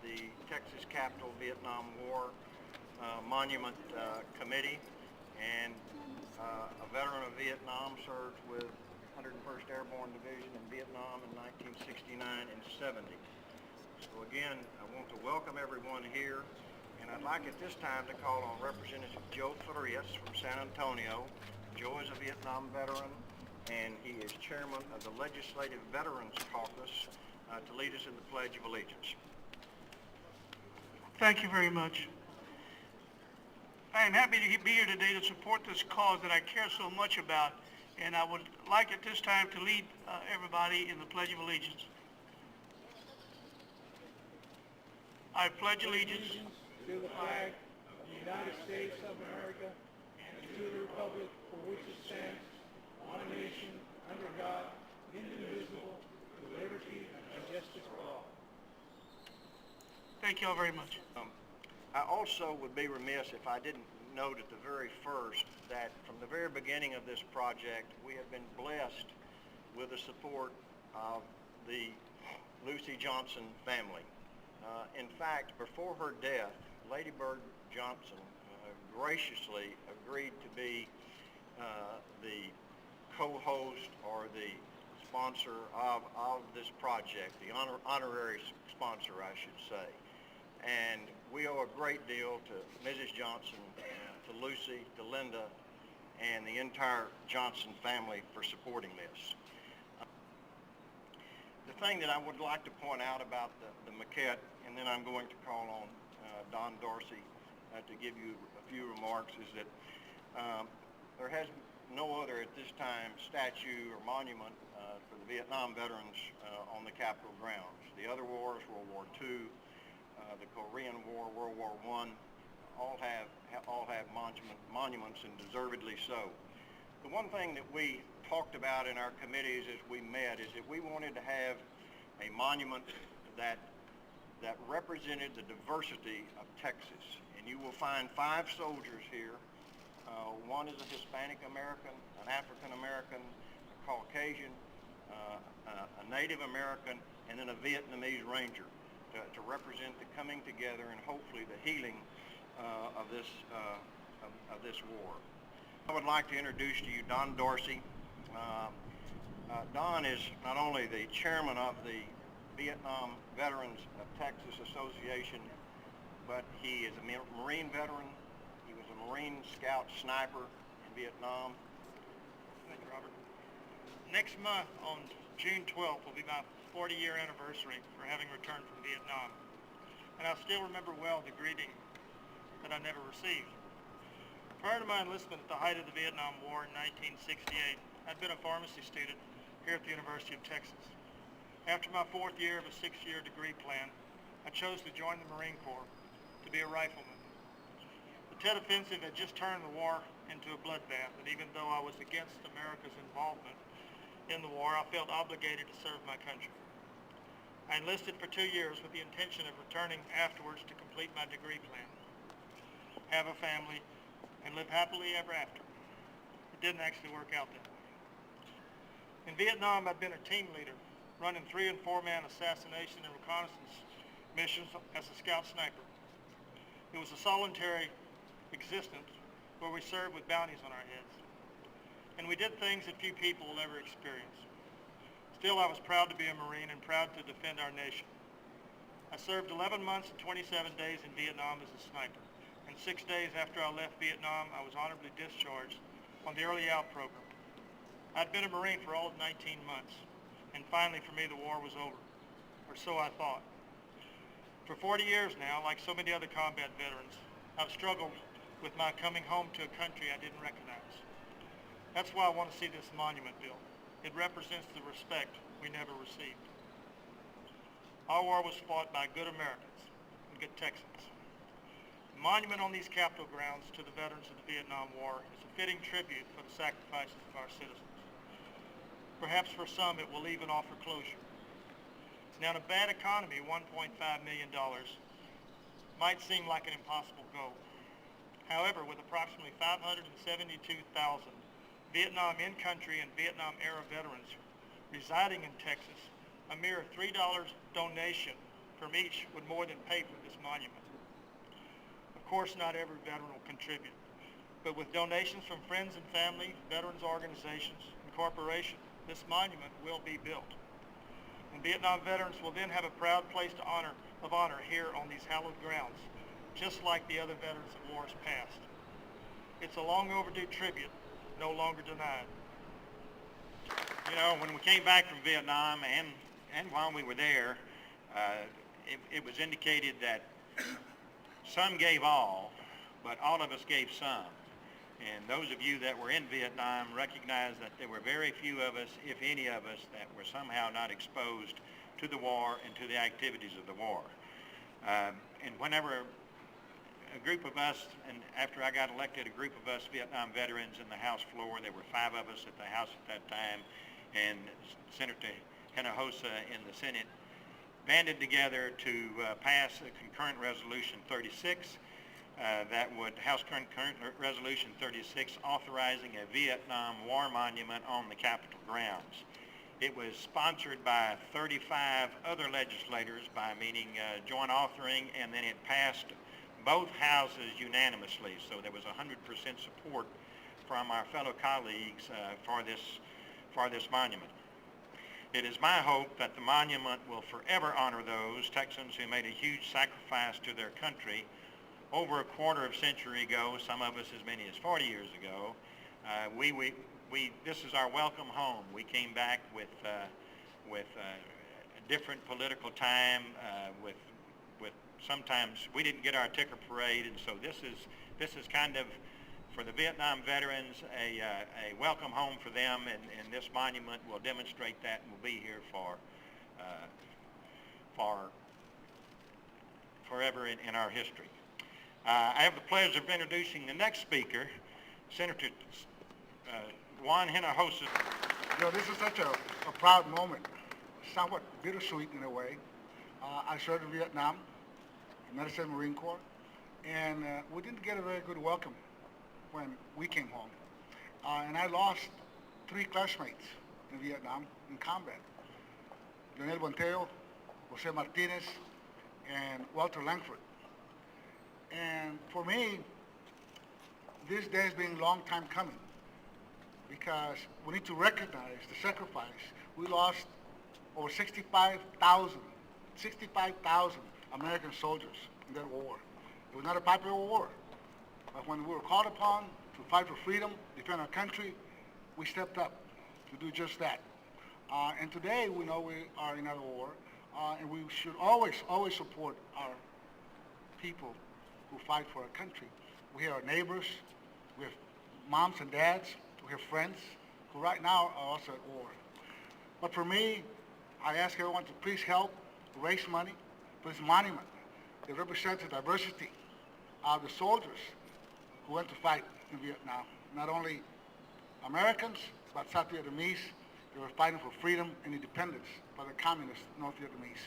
the Texas Capitol Vietnam War Monument Committee, and a veteran of Vietnam, served with 101st Airborne Division in Vietnam in 1969 and 70. So again, I want to welcome everyone here, and I'd like at this time to call on Representative Joe Farias from San Antonio. Joe is a Vietnam veteran, and he is chairman of the Legislative Veterans Caucus to lead us in the Pledge of Allegiance. Thank you very much. I am happy to be here today to support this cause that I care so much about, and I would like at this time to lead everybody in the Pledge of Allegiance. I pledge allegiance to the flag of the United States of America and to the republic for which it stands, one nation, under God, indivisible, with liberty and justice for all. Thank you all very much. I also would be remiss if I didn't note at the very first that from the very beginning of this project, we have been blessed with the support of the Lucy Johnson family. In fact, before her death, Lady Bird Johnson graciously agreed to be the co-host or the sponsor of this project, the honorary sponsor, I should say. And we owe a great deal to Mrs. Johnson, to Lucy, to Linda, and the entire Johnson family for supporting this. The thing that I would like to point out about the maquette, and then I'm going to call on Don Dorsey to give you a few remarks, is that there has no other at this time statue or monument for the Vietnam veterans on the Capitol grounds. The other wars, World War II, the Korean War, World War I, all have monuments, and deservedly so. The one thing that we talked about in our committees as we met is that we wanted to have a monument that represented the diversity of Texas. And you will find 5 soldiers here. One is a Hispanic American, an African American, a Caucasian, a Native American, and then a Vietnamese Ranger to represent the coming together and hopefully the healing of this war. I would like to introduce to you Don Dorsey. Don is not only the chairman of the Vietnam Veterans of Texas Association, but he is a Marine veteran. He was a Marine Scout sniper in Vietnam. Thank you, Robert. Next month, on June 12th, will be my 40-year anniversary for having returned from Vietnam. And I still remember well the greeting that I never received. Prior to my enlistment at the height of the Vietnam War in 1968, I'd been a pharmacy student here at the University of Texas. After my 4th year of a 6-year degree plan, I chose to join the Marine Corps to be a rifleman. The Tet Offensive had just turned the war into a bloodbath, and even though I was against America's involvement in the war, I felt obligated to serve my country. I enlisted for 2 years with the intention of returning afterwards to complete my degree plan, have a family, and live happily ever after. It didn't actually work out that way. In Vietnam, I'd been a team leader, running 3- and 4-man assassination and reconnaissance missions as a scout sniper. It was a solitary existence where we served with bounties on our heads. And we did things that few people will ever experience. Still, I was proud to be a Marine and proud to defend our nation. I served 11 months and 27 days in Vietnam as a sniper. And 6 days after I left Vietnam, I was honorably discharged on the early out program. I'd been a Marine for all of 19 months. And finally, for me, the war was over. Or so I thought. For 40 years now, like so many other combat veterans, I've struggled with my coming home to a country I didn't recognize. That's why I want to see this monument built. It represents the respect we never received. Our war was fought by good Americans and good Texans. The monument on these Capitol grounds to the veterans of the Vietnam War is a fitting tribute for the sacrifices of our citizens. Perhaps for some it will even offer closure. Now, in a bad economy, $1.5 million might seem like an impossible goal. However, with approximately 572,000 Vietnam in-country and Vietnam-era veterans residing in Texas, a mere $3 donation per from each would more than pay for this monument. Of course, not every veteran will contribute, but with donations from friends and family, veterans organizations, and corporations, this monument will be built. And Vietnam veterans will then have a proud place of honor here on these hallowed grounds, just like the other veterans of wars past. It's a long overdue tribute, no longer denied. You know, when we came back from Vietnam and while we were there, it was indicated that some gave all, but all of us gave some. And those of you that were in Vietnam recognize that there were very few of us, if any of us, that were somehow not exposed to the war and to the activities of the war. And whenever a group of us, and after I got elected, a group of us Vietnam veterans in the House floor, there were 5 of us at the House at that time, and Senator Hinojosa in the Senate, banded together to pass a concurrent resolution 36, that would, House Concurrent Resolution 36, authorizing a Vietnam War Monument on the Capitol grounds. It was sponsored by 35 other legislators by meaning joint authoring, and then it passed both houses unanimously. So there was 100% support from our fellow colleagues for this monument. It is my hope that the monument will forever honor those Texans who made a huge sacrifice to their country over a quarter of a century ago, some of us as many as 40 years ago. This is our welcome home. We came back with a different political time, with sometimes we didn't get our ticker parade, and so this is kind of, for the Vietnam veterans, a welcome home for them, and this monument will demonstrate that and will be here for forever in our history. I have the pleasure of introducing the next speaker, Senator Juan Hinojosa. You know, this is such a proud moment, somewhat bittersweet in a way. I served in Vietnam, United States Marine Corps, and we didn't get a very good welcome when we came home. And I lost 3 classmates in Vietnam in combat. Leonel Bonteo, Jose Martinez, and Walter Langford. And for me, this day has been a long time coming, because we need to recognize the sacrifice. We lost over 65,000 American soldiers in that war. It was not a popular war, but when we were called upon to fight for freedom, defend our country, we stepped up to do just that. And today we know we are in another war, and we should always support our people who fight for our country. We have our neighbors, we have moms and dads, we have friends who right now are also at war. But for me, I ask everyone to please help raise money for this monument that represents the diversity of the soldiers who went to fight in Vietnam. Not only Americans, but South Vietnamese. They were fighting for freedom and independence by the communist North Vietnamese.